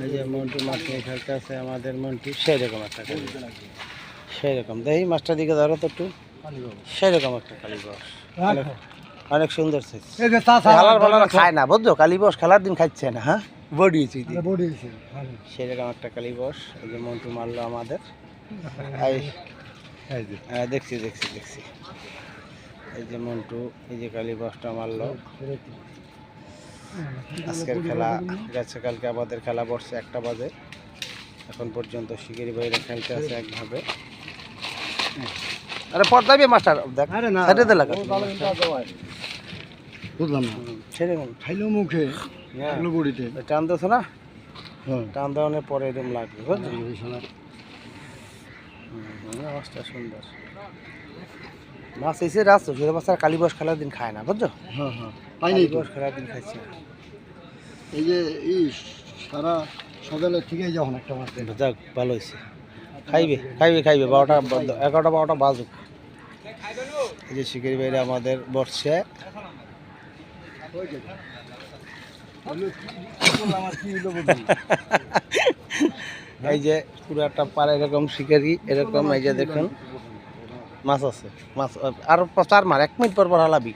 এই যে মন্টু মাছ নিয়ে খেলতে আছে আমাদের মন্টু, সেই রকম একটা কালী, সেই রকম দেখি মাছটার দিকে ধরো তো একটু, সেই রকম একটা কালীবাস, অনেক সুন্দর সাইজ। খেলার বেলা খায় না বুঝছো, কালীবাস খেলার দিন খাচ্ছে না, হ্যাঁ বডিয়েছে সেরকম একটা কালীবাস। এই যে মন্টু মারলো আমাদের, দেখছি দেখছি দেখছি, এই যে মন্টু এই যে কালীবাসটা মারলো। আজকের খেলা গেছে, কালকে আমাদের খেলা বসছে 1টা বাজে, এখন পর্যন্ত শিকারি ভাইরা খেলতে আছে একভাবে। আরে পর্দাবি মাস্টার দেখ, সাইডে দে লাগা, বুঝলাম না সেরকম খাইলো মুখে বড়িতে টান দিছ না, টান দেওয়ানোর পরে এরকম লাগবে বুঝলি। মাছটা সুন্দর মাছ এসে রাস্তা সুরে মাছ আর কালীবাস খেলার দিন খায় না বুঝছো। কালীবাস খেলার দিন খাইছে। এই যে সারা সকালে থেকে যখন একটা মাছ যাক ভালো হয়েছে, খাইবে খাইবে খাইবে 12টা 11টা 12টা বাজুক। এই যে শিকারি ভাইরা আমাদের বসছে, এই যে পুরো একটা পাড়া এরকম শিকারি এরকম। এই যে দেখুন মাছ আছে, মাছ আর 4 মার 1 মিনিট পর পর হালাবি,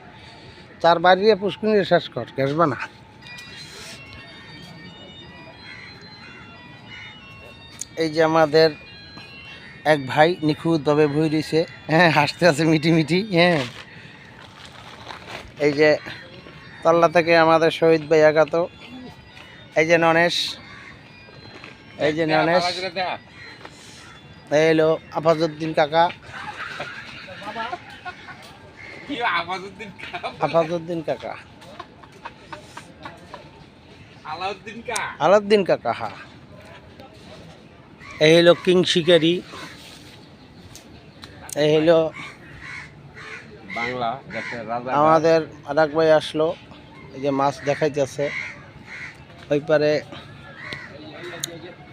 4 বাড়িয়ে পুষ্কুনি শেষ কর, ঘেসবা না। এই যে আমাদের এক ভাই নিখুঁতভাবে ভুই দিছে, হ্যাঁ হাসতে আছে মিটি মিটি, হ্যাঁ। এই যে তল্লা থেকে আমাদের শহীদ ভাই আগাত, এই যে ননেশ, এই যে ননেশ, এই হলো আফাজউদ্দিন কাকা, আফাজউদ্দিন কাকা, আলাউদ্দিন কাকা, হ্যাঁ। এই হলো কিং শিকারি, এই হলো বাংলা আমাদের আরেক ভাই আসলো, এই যে মাছ দেখাইতেছে।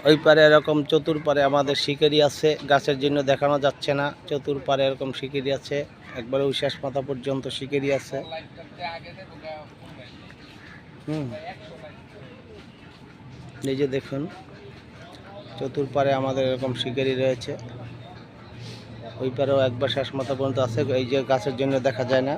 ওই পারে এরকম চতুর্পারে আমাদের শিকারি আছে, গাছের জন্য দেখানো যাচ্ছে না, চতুর্পারে এরকম শিকারি আছে, একবারে উশ্বাস মাথা পর্যন্ত শিকারি আছে। এই যে দেখুন চতুর্পারে আমাদের এরকম শিকারি রয়েছে, ওই পারেও একবার শেষ মাথা পর্যন্ত আছে, এই যে গাছের জন্য দেখা যায় না।